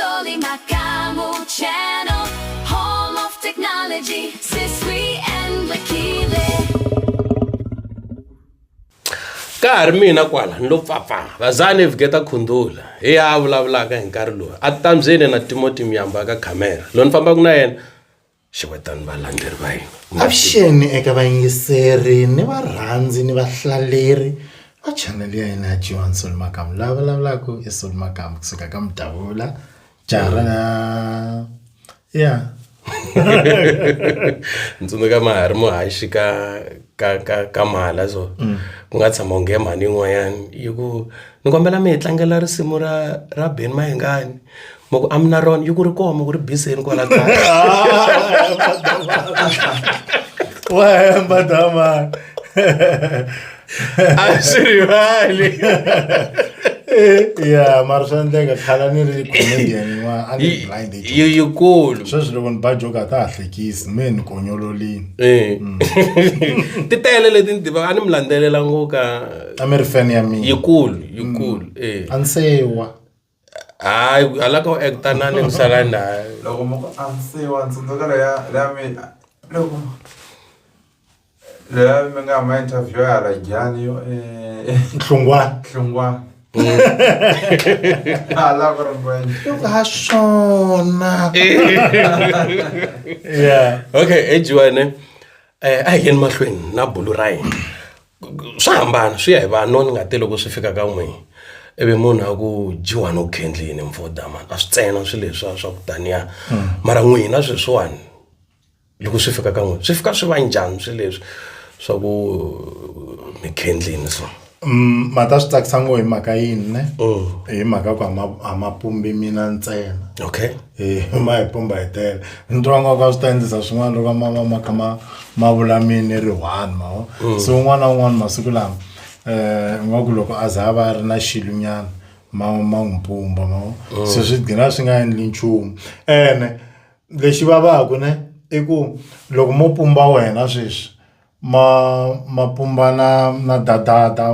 Soli Makamu channel, home of technology, Siswi and Lakile. Ka ri mina kwala ni lo pfapfa vazani vigeta khundula hi ya vulavulaka hi nkarhi lowu a tambyeni na Timothy Myamba ka camera lo ni fambaka na yena xiwetani valandzeleri va hina avuxeni eka vayingiseri ni varhandzi ni vahlaleri va channel ya hina ya G1 Soli Makamu lava vulavulaka i Soli Makamu kusuka ka Mdavula jara na ya ntsundzuka mahari muhaxi ka mhala so ku nga tshama unge mhani yin'wanyani yi ku ni kombela mi hi tlangela risimu ra Benny Mayengani moko a mi na rona yi ku ri koma ku ri biseni kwala kaya wahemba dama a swi rivali ya mara swa endleka khala ni ri comedian yin'wana a ni blind yikulu sweswi loko ni ba joka ta ha hlekisi me ni konyololini ti tele leti ni tivaka a ni mi landzelela ngoka a mi ri fan ya mina yikulu a ni sewa hayi alaka u acta na ni sala na loko mo ansiwa ntsundzuka leya mi loko leya mi nga ma interview ya la Gyani yo Nhlungwana ala ku ri ngwenya loko ha swona yeah okay ejiwane a hi yeni mahlweni na bulu ra hina swa hambana swi ya hi vanhu ni nga te loko swi fika ka n'wina ebe munhu a ku G1 u khendlini mfoda man a swi tsena swi leswa swa ku taniya mara n'wina sweswiwani loko swi fika ka n'wina swi fika swi va njhani swi leswi swa ku mi khendlini so mata swi tsakisa ngo hi mhaka yini ne hi mhaka ku a mapumbi mina ntsena okay ma hi pumba hi tele ni twa nga ka swi ta endlisa swin'wana loko ma kha ma vula mini ri one ma so un'wana na un'wana masiku lama nga ku loko a za va ri na xilunyana ma n'wi pumba ma so swi gina swi nga endli nchumu ene lexi vavaku ne i ku loko mo pumba wena sweswi ma pumba na dadada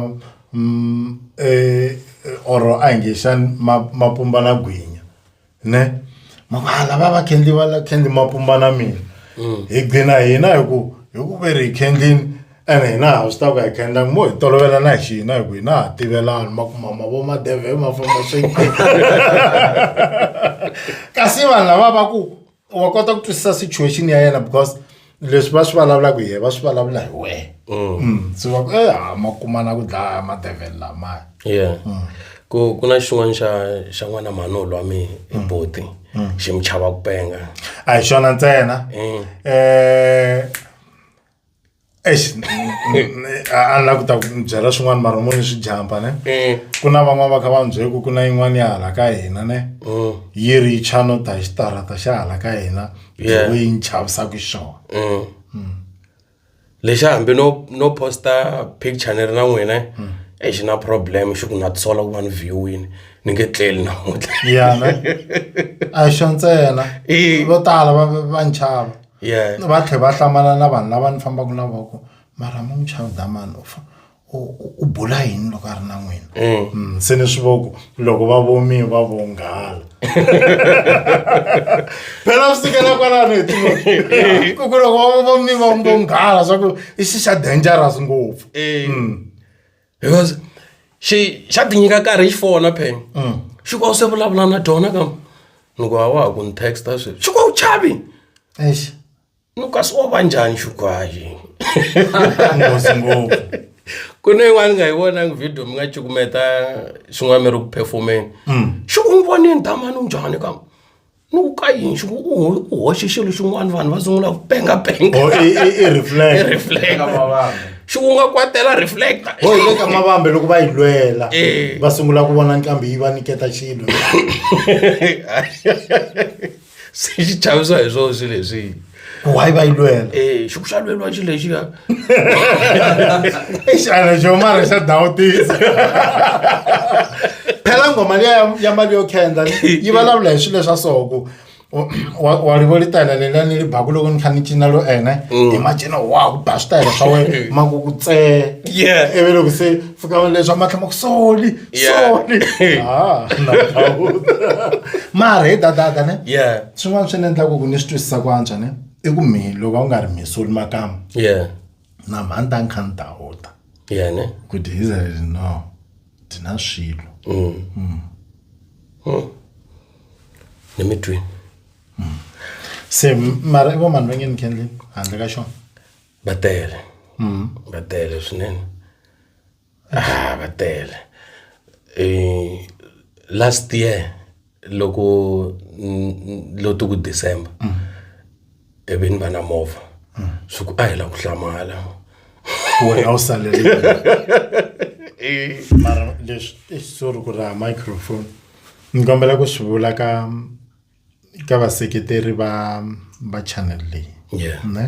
or a nge xani ma pumba na gwinya ne makwala va khendli va khendli ma pumba na mina hi gcina hina hi ku veri hi khendlini ene hina ha swi ta ku hi khendla mo hi tolovela na hi xina hi ku hina ha tivelana ma kuma ma vo madeve ma famba swi kasi vanhu lava va ku wa kota ku twisisa situation ya yena because leswi va swi vulavulaka hi va swi vulavula hi wehe so va ku ma kumana ku dlaya madevhele lamaya yeah ku na xin'wana xa n'wana manolo wa mi boti xi mi chava ku penga a hi xona ntsena a la ku ta byela swin'wana mara muni swi jampa ne ku na van'wana va kha va byela ku na yin'wana ya hala ka hina ne yi ri chano ta xitarata xa hala ka hina yi yi chavisaka xona lexi hambi no posta picture ni ri na n'wina xi na problem xi ku na tisola ku va ni viewini ni nge tleli namuntlha ya ne a hi xona ntsena vo tala va nchava va tlhe va hlamala na vanhu lava ni fambaka na voko mara mo nchava damani u bula yini loko a ri na n'wina se ni swi voku loko va vomi va vonghala phela swi sikela kwalano hi Timothy ku loko va vomi va vonghala swa ku i xi xa dangerous ngopfu because xa tinyika karhi xi fona phen xi ku a se vulavula na dyona kam ni ku a wa ha ku ni texta sweswi xi ku a wu chavi exi ni kasi wa va njhani xikwaxi ngozi ngopfu ku na yin'wana ni nga yi vonangi video mi nga cukumeta xin'wana mi ri ku perfomeni xi ku n'wi vonini damani u njhani kam ni ku ka yini xi ku u hoxe xilo xin'wana vanhu va sungula ku pengapenga i reflect xi ku nga kwatela reflector ho hi le ka mavambe loko va yi lwela va sungula ku vona nkambi yi va niketa xilo se xi chavisa hi swona swilo leswi why va yi lwela xi ku xa lweliwa xi lexiya xana xo mara xa dawutisa phela ngoma liya ya mali yo khenda yi vulavula hi swilo swa so ku wa ri voli tala lela ni baku loko ni khani cina lo ene imagine wow ba style swa we makuku tse Yeah. eve loko se fika leswa matlama ku soli na mara dada ne Yeah. swin'wana swi endla ku ni swi twisisa ku antswa ne i ku mi loko a wu nga ri mi soli makama Yeah. na mhani ta nkha ni ta huta Yeah, ne? ku dizeli no dina swilo Let me twin. se mara i vo mani va nge ni kendlini handle ka xona Batele. Batele swinene. Batele. Last year loko lo ku December. Ebe ni va na movha. Swi ku a hi la ku hlamala. wena u salele mara leswi sorry ku ra microphone ni kombela ku swi vula ka vaseketeri va channel leyi Yeah. ne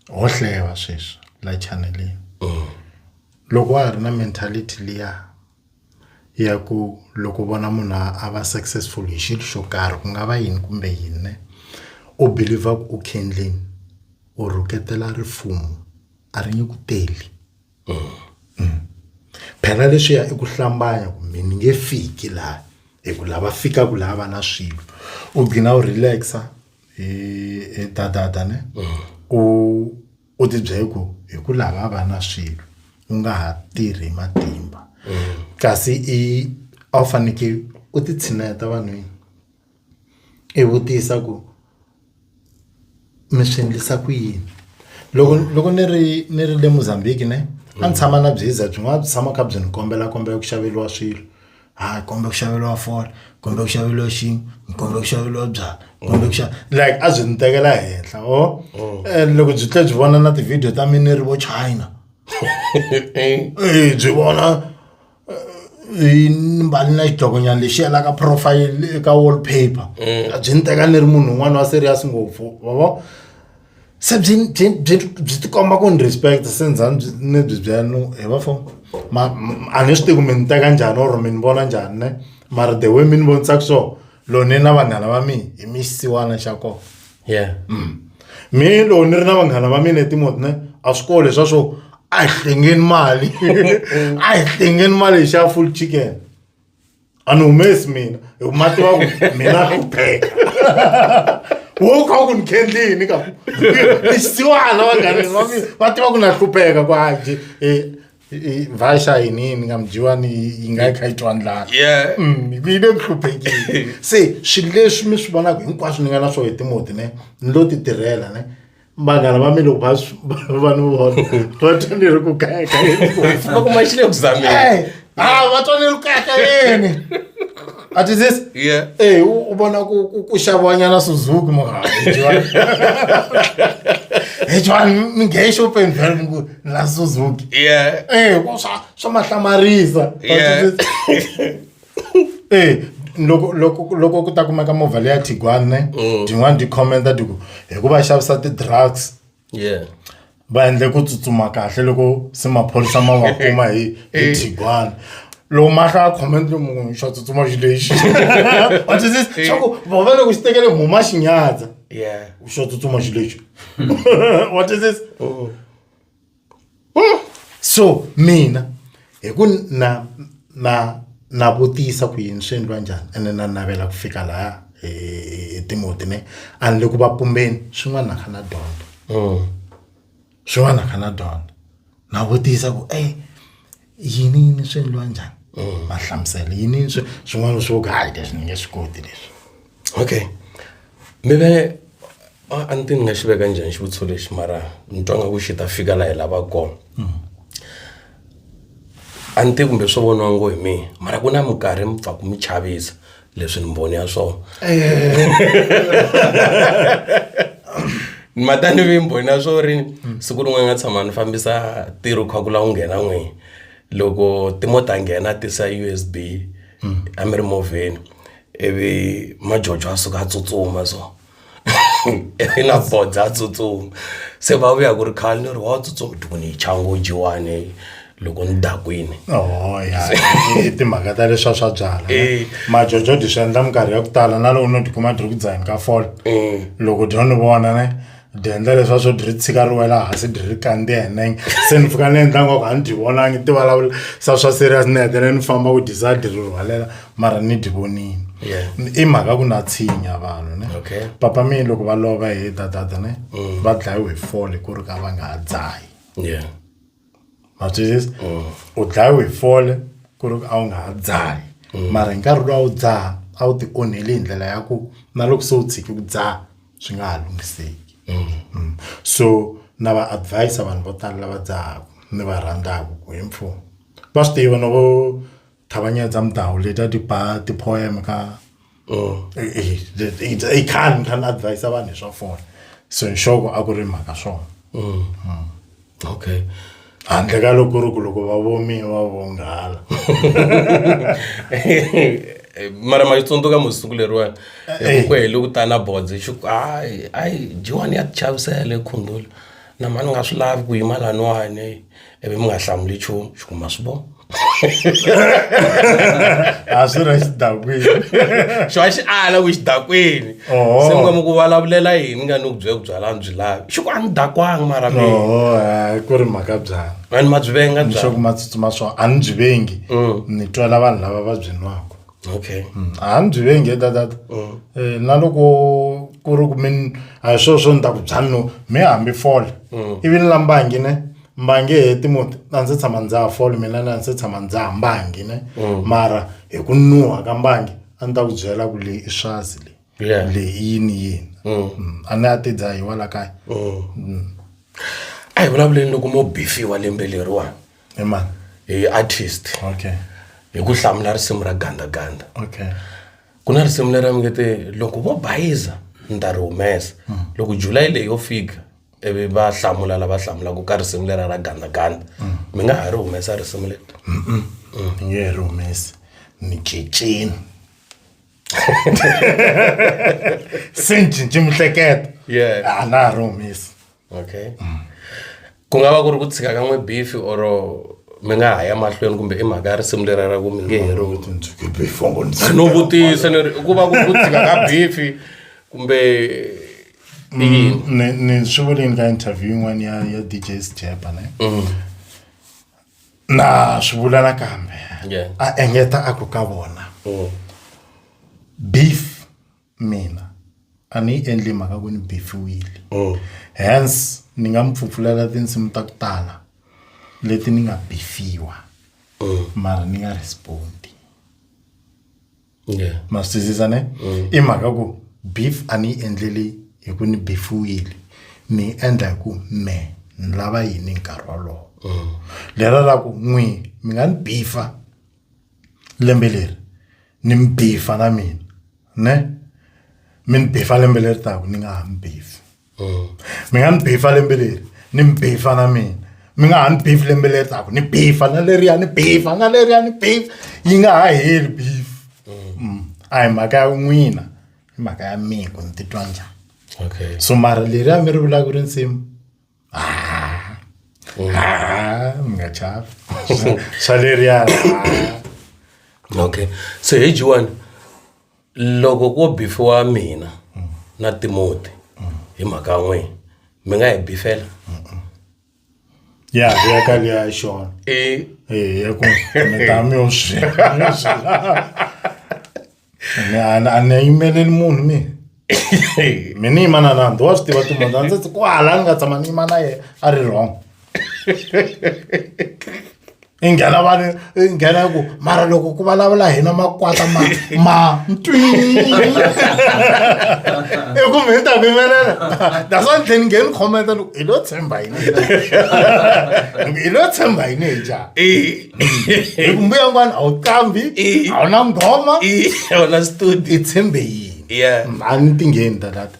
ho hleva sweswi la channel leyi loko wa ha ri na mentality liya ya ku loko vona munhu a va successful hi xilo xo karhi ku nga va yini kumbe yini ne u believe ku u kendleni u rhuketela rifumo a ri nge ku teli phela leswiya i ku hlambanya ku mi ni nge fiki laha hi ku lava fikaku laha va na swilo u gcina u relaxa hi dadada ne u tibyele ku hi ku lava va na swilo u nga ha tirhi matimba kasi a wu fanekele u ti tshineta vanhwini i vutisa ku mi swi endlisa ku yini loko ni ri le Mozambique ne a ni tshama na byiza byin'wana byi tshama kha byi ni kombela ku xaveriwa swilo kombe ku xaveriwa fole kombe ku xaveriwa xin'we kombe ku xaveriwa byala kombe ku like a byi ni tekela henhla loko byi tlhe byi vona na ti-video ta mina ri vo China byi vona mbali na xidlokonyana lexi yelaka profile eka wallpaper a byi ni teka ni ri munhu un'wana wa serious ngopfu vavo se byi ti komba ku ni respect se ndzani ni byi byela no hi va fo a ni swi tivi ku mi ni teka njhani or mi ni vona njhani ne mara the way mi ni vonisaka so lo ni na vanghana va mina hi mi xisiwana xa kona Yeah. mi loko ni ri na vanghana va mina etimoti ne a swi koho leswa swo a hi hlengeni mali a hi hlengeni mali hi xa full chicken a ni humesi mina hi ma tiva ku mina hlupheka wo kha ku ni kendlini ka ni xisiwana vanghaneni va mina va tiva ku na hlupheka ku haji vaxa yinini nga mjiwani yi nga yi kha yi twa ndlala Yeah. mi le ku hluphekile se swilo leswi mi swi vonaka hinkwaswo ni nga na swo hi timoti ne ni lo ti tirhela ne vanghana va mi loko va ni vona va twa ni ri ku kayakayeni Loko ma xile ku zameni. va twa ni ri ku kayakayeni a twisisi Yeah. u vona ku xaviwanyana Suzuki mogala hi jwani mi nge exopeni vhele mi ku la Suzuki Yeah. swa mahlamarisa loko ku ta kumeka movha leya Tiguan ne tin'wana ti commenta ti ku hikuva xavisa ti-drugs Yeah. va endle ku tsutsuma kahle loko se maphorisa ma va kuma hi Tiguan loko mahla a comment munhu xo tsutsuma xilexi a twisisi swa ku vova loko xi tekele huma xinyadza Yeah. xo tsutsuma xilexi wa twisisi so mina hi ku na vutisa ku yini swi endliwa njhani ene na navela ku fika laha timoti ne a ni le ku va pumbeni swin'wana na kha na dyondza swin'wana na kha na dyondza na vutisa ku yini swi endliwa njhani va hlamusela yini swin'wana swo ku hayi leswi ni nge swi koti leswi Okay. Maybe a ni nga xi veka njhani xivutiso lexi mara ni twa nga ku xi ta fika laha hi lavaka kona. A ni tivi kumbe swo voniwa ngo hi mina mara ku na minkarhi mi pfa ku mi chavisa leswi ni mboni ya swona. Matani vi mboni ya swo ri siku rin'wana nga tshama ni fambisa ntirho kha ku la u nghena n'wini loko timota nghena tisa USB a mi ri movheni ivi majojo a suka a tsutsuma so na bodza a tsutsuma se va vuya ku ri khale ni ri wa tsutsuma ti ku ni chango jiwane loko ni dakwini ya i timhaka ta leswa swa byala majojo di swi endla minkarhi ya ku tala na loko no tikuma di ri ku dzaheni ka fole loko dy ni vona ne di endla leswa swo di ri tshika ri wela hansi di ri kandziya hi nenge se ni fika ni endla ngoko a ni di vonangi ti vulavula swa serious ni hetelela ni famba ku disa di ri rhwalela mara ni di vonini i mhaka ku na tshinya vanhu ne papa mi loko va lova hi tatata ne va dlayiwe hi fole ku ri ka va nga ha dzahi matwisisa u dlayiwe hi fole ku ri a wu nga ha dzahi mara hi nkarhi lowu a wu dzaha a wu ti onheli hi ndlela ya ku na loko se u tshiki ku dzaha swi nga ha lunghiseki so na va advise vanhu vo tala lava dzahaka ni va rhandzaka ku hi mfumo va swi tiva no vo Thavanyedza Mdawu leta ti poem ka i can advise vanhu swa fole so nxoko a ku ri mhaka swona okay handle ka loko va vomi va vonghala mara ma tsundzuka musiku leriwani ku hele ku ta na bodze xi ku ai Jiwani ya chavisele khundula na mani nga swi lavi ku yima laniwani ivi mi nga hlamuli nchumu xi ku ma swi vona a swi ri xidakwini xi va xi ala ku xidakwini se mi nga mi ku vulavulela yini nga ni ku byela ku byalani byi lavi xi ku a ni dakwanga mara ku ri mhaka byala ani ma byi venga leswaku ma tsutsuma swona a ni byi vengi ni twela vanhu lava va byi nwaka okay a ni byi vengi tatata na loko ku ri ku mi a hi swona swo ni ta ku byani mi hambi fole ivi ni la mbangi ne mbangi he timoti a ndzi tshama ndzaha fole mina na ndzi tshama ndzaha mbangi ne mara hi ku nuha ka mbangi a ni ta ku byela ku leyi i swazi leyi yini a ni a ti dzaha hi wala kaya a hi vulavuleni loko mo bifiwa lembe leriwani hi mani hi artist okay hi ku hlamula risimu ra gandaganda okay ku na risimu leri mi ngete loko vo bayiza ni ta ri humesa loko July leyi yo fika ivi va hlamula lava hlamulaka ka risimu leri ra gandaganda mi nga ha ri humesa risimu leri nge ri humesi ni cincini se ni cinci mihleketo a na ha ri humesi okay ku nga va ku ri ku tshika ka n'we bifi or mi nga ha ya mahlweni kumbe i mhaka ya risimu leri ra ku mi nge heri no vutisa ku va ku tshika ka bifi kumbe ni swi vuleni ka interview yin'wana ya DJ Sjepa ne na swi vula nakambe a engeta a ku ka vona beef mina a ni endli mhaka ku ni beefiwile hence ni nga mi pfupfulela tinsimu ta ku tala leti ni nga beefiwa mara ni nga respondi ma swi twisisa ne i mhaka ku beef a ni endleli hi ku ni beefiwile ni endla hi ku me ni lava yini nkarhi wolowo lera ra ku n'wi mi nga ni beefa lembe leri ni mi beefa na mina ne mi ni beefa lembe leri taku ni nga ha mi beefi mi nga ni beefa lembe leri ni mi beefa na mina mi nga ha ni beef lembe leri taku ni beefa na leriya ni beefa na leriya ni beef yi nga ha heli beef a hi mhaka ya n'wina hi mhaka ya mina ku ni titwa njhani okay so mara leriya mi ri vulaka ku ri nsimu mi nga chavi swa leriya okay se hi Jiwani loko ko bifiwa mina na Timoti hi mhaka ya n'wina mi nga hi bifela ya ka liya xona ya ku mi ta mi yo swi a ni yimeleli munhu mi ni yima na nandzu wa swi tiva Timoti a ndzi ku hala ni nga tshama ni yima na ye a ri wrong i nghena ku mara loko ku vulavula hina makwata ma ntwini i ku mi ta vimelela that's why ni ngheni comment loko i lo tshemba yini i lo tshemba yini njhani hi ku mbuya n'wana a wu qambi a wu na nghoma a wu na studio i tshembe yini a ni ti ngheni tatata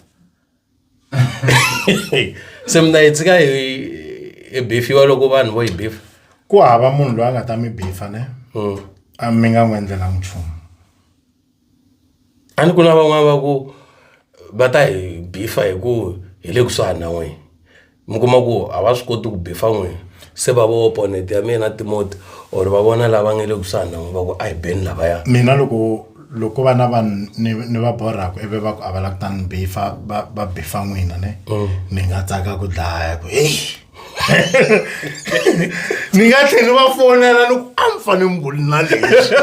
se mina hi tshika hi bifiwa loko vanhu vo hi bifa ku hava munhu loyi a nga ta mi bifa ne a mi nga n'wi endlelangi nchumu a ni ku na van'wana va ku va ta hi bifa hi ku hi le kusuhani na n'wina mi kuma ku a va swi koti ku bifa n'wina se va vo opponent ya mina Timothy or va vona lava ngele kusana va ku ai ben lava ya mina loko vana vanhu ni va borhaka ivi va ku a va la ku ta ni bifa va bifa n'wina ne ni nga tsaka ku dlaya ku hey ni nga tlhela va fonela loko a mi fane mi vuli na leswi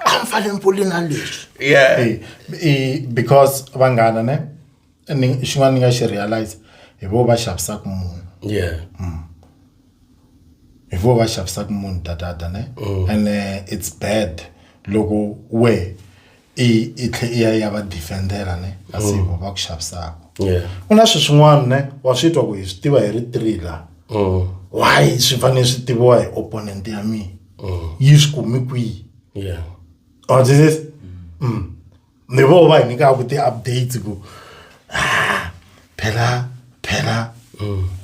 a mi fane mi vuli na leswi because vanghana ne xin'wana ni nga xi realize hi vo va xavisaka munhu hi vo va xavisaka munhu tatata ne and it's bad loko we i tlhe ya va defendera ne kasi vo va ku xavisaka ku na swin'wana ne wa swi twa ku hi swi tiva hi ri 3 la why swi fanele swi tiviwa hi opponent ya mina yi swi kumi kwihi this is ni vo va hi nyika ku ti-updates ku phela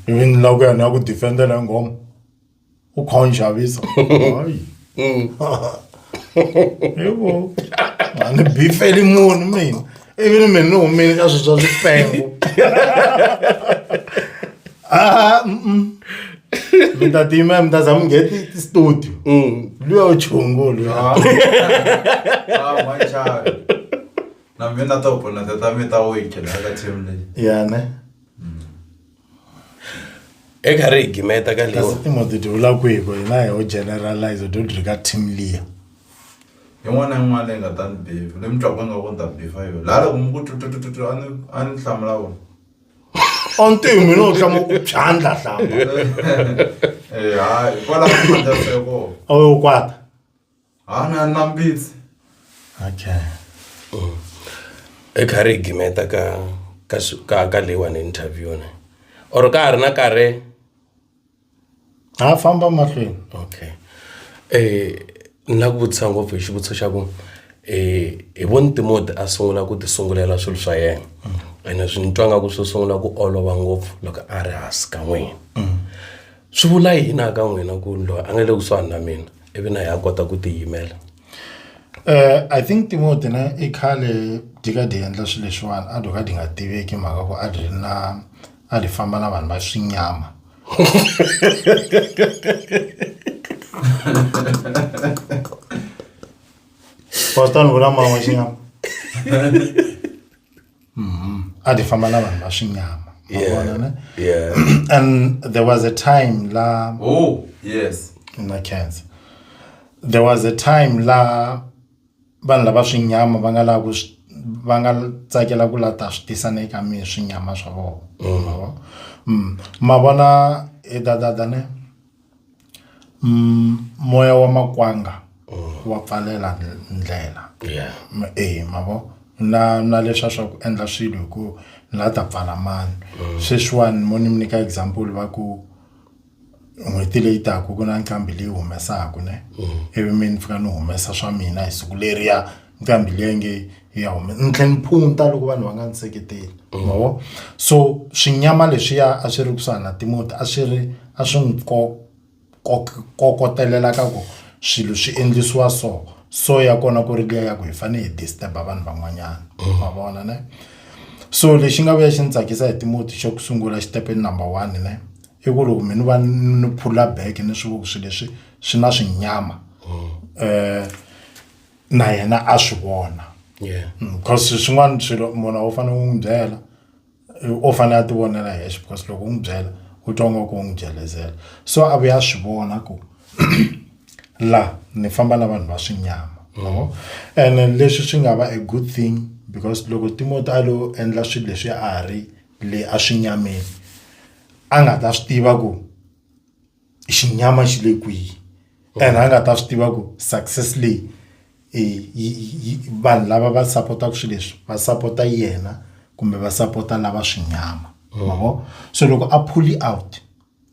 even loko yana ku defendela ngoma u kha unxavisa hayi yebo mani bifeli munhu mina even mina ni humile ka swilo swa swipengo mi ta zama ngheti ti-studio luya uchungu luya manchari na mina ta opponent ta mi ta weekend aka team leyi ne eka ri gimeta ka leyo kasi Timothy ti vula ku hiko hina hi ho generalize do ri ka team liya yin'wana yin'wana leyi nga ta ni bifa leyi mi twaka nga ku ta bifa yo laha loko mi ku tutututu a ni hlamula vona onti mina u hlama ku phyandla hlamba hayi kwalaho ku mandaseko a wu kwata na mbitsi okay eka ri gimeta ka leyiwani interview ne or ka ha ri na karhi famba mahlweni okay na ku vutisa ngopfu hi xivutiso xa ku hi voni Timothy a sungula ku ti sungulela swilo swa yena ene swi ni twa nga ku swi sungula ku olova ngopfu loko a ri hansi ka n'wina swi vula yini aka n'wina ku loyi a nga le kusuhani na mina ivi na hi a kota ku tiyimela I think Timothy na i khale dika di endla swilo leswiwani a doka di nga tiveki mhaka ku a ri famba na vanhu va swinyama Pastor vula mama xinyama a di famba na vanhu va swinyama and there was a time la yes na cancer there was a time la vanhu lava swinyama va nga tsakela ku lata swi tisa ne ka mi swinyama swa vona ma vona dadada ne moya wa makwanga wa pfalela ndlela mavo na leswa swa ku endla swilo hi ku la ta pfala mani sweswiwani mo ni mi nyika example va ku n'hweti leyi taka ku na nkambi leyi humesaka ne ivi mina fika ni humesa swa mina hi siku leriya nkambi leyi nge ya ni tlhe ni phunta loko vanhu va nga ni seketeli mavo so swinyama leswiya a swi ri kusuhani na Timothy a swi n'wi kokotelela ka ku swilo swi endlisiwa so ya kona ku ri liya ya ku hi fanele hi disturb vanhu van'wanyana ma vona ne so lexi nga vuya xi ni tsakisa hi Timothy xo ku sungula xitepe number 1 ne i ku loko mina va ni phula back ni swi vona swilo leswi swi na swinyama na yena a swi vona because swin'wana swilo munhu u fanele u n'wi byela u fanele a ti vonela hi because loko u n'wi byela u twa nga ku u n'wi jelezela so a vuya swi vona ku la ni famba na vanhu va swinyama and leswi swi nga va a good thing because loko Timothy a lo endla swilo leswi a ri le a swinyameni a nga ta swi tiva ku xinyama xi le kwihi and a nga ta swi tiva ku success leyi vanhu lava va sapotaka swilo leswi va sapota yena kumbe va sapota lava swinyama mavo so loko a pull out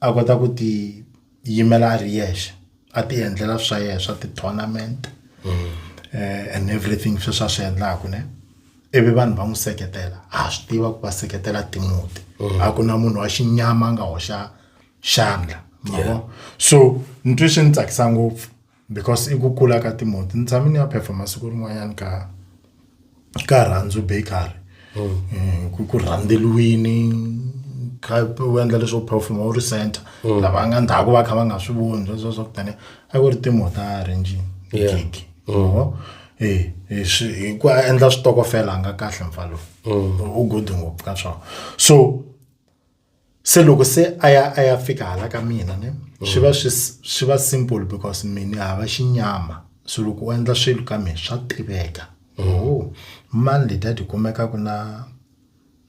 a kota ku ti yimela a ri yexe a ti endlela swa yena swa ti-tournament and everything swa swi endlaku ne ivi vanhu va n'wi seketela a swi tiva ku va seketela Timothy a ku na munhu wa xinyama a nga hoxa xandla mavo so ni twi swi ni tsakisa ngopfu because i ku kula ka Timothy ni tshame ni ya performa siku rin'wanyana ka Rhandzu Bakery ku rhandzeliwini u endla leswo perform u ri center lava nga ndhaku va kha va nga swi voni sweswo swa ku tani a ku ri timotara njini gig hi ku endla switokofela nga kahle mfalo u good ngopfu ka swona so se loko se a ya fika hala ka mina ne swi va simple because mina hava xinyama so loko u endla swilo ka mina swa tiveka mani leti ti kumeka ku na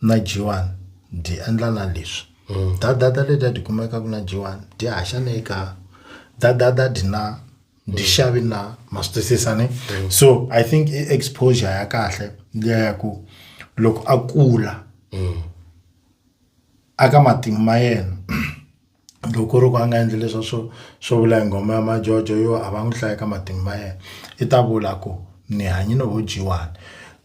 G1 di endla na leswi data leti ti kumeka ku na G1 di haxa neka data dina di xavi na masitwisisane so I think exposure ya kahle ya ku loko akula aka matimba yena loko ro ka nga endle leswo swo vula ngoma ya majojo yo ava n'wi hlaya ka matimba yena i ta vula ku ni hanyi no G1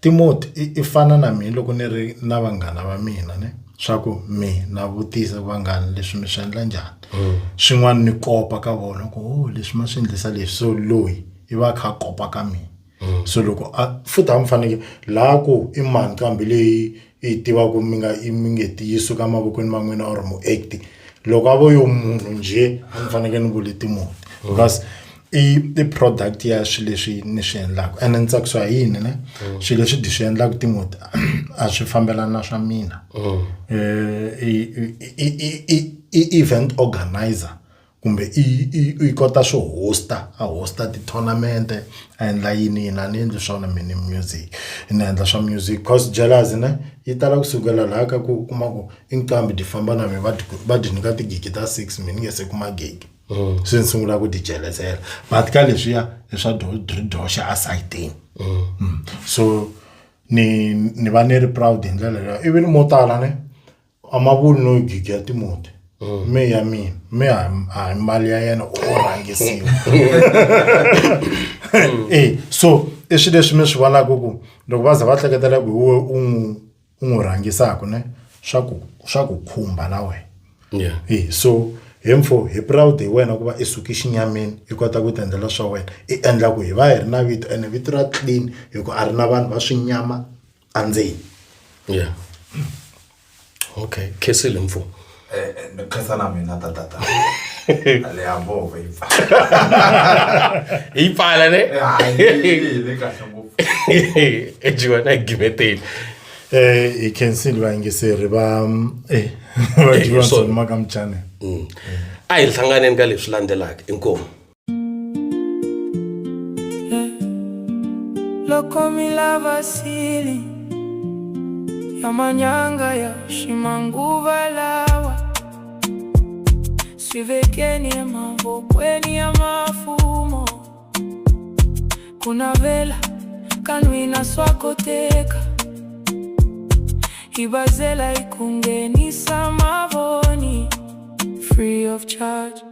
Timothy i fana na mina loko ni ri na vanghana va mina ne swa ku mina vutisa vanghana leswi mi swi endla njhani swin'wana ni kopa ka vona ku leswi ma swi endlisa leswi so loyi i va kha kopa ka mina so loko futhi a mi fanele la ku i mani kambe leyi i tiva ku mi nge tiyiso ka mavokweni man'wina or mu act loko a vo yo munhu nje a mi fanele ni vule Timothy because i product ya swilo leswi ni swi endlaka and ni tsakisiwa hi yini ne swilo leswi di swi endlaka Timothy a swi fambelana na swa mina event organizer kumbe i kota swo hosta ti tournament a endla yini na ni endla swona mini music ni endla swa music cause jealous ne yi tala kusukela la ka ku kuma ku inkambi di famba na me va di nyika ti gig ta 6 mini nge se kuma gig swi sungula ku di jealesela but ka leswi ya leswa doxa aside so ni va ni ri proud hi ndlela leyo even mo tala ne amavuli no gig ya Timothy me ya mina me a mali ya yena o rangisiwa so swilo leswi mi swi vonaka ku loko va za va hleketela ku u n'wi rangisaka ne swa ku khumba na wena so hi proud hi wena ku va isuki xinyameni i kota ku tendlela swa wena i endla ku hi va hi ri na vito ene vito ra clean hi ku a ri na vanhu va swinyama andzeni okay Khesile Mfu khasa na mina tata ale yabova hi pala ne le kahle ngopfu G1 gimeteli I can see va ingeseri va va Johnson makamchane a hi hlanganeni ka leswi landzelaka inkomo loko mi lava sili ya manyanga ya shimanguva lawa swivekeni emavokweni ya mafumo kuna vela kanwina swakoteka ibazela ikungenisa mavoni free of charge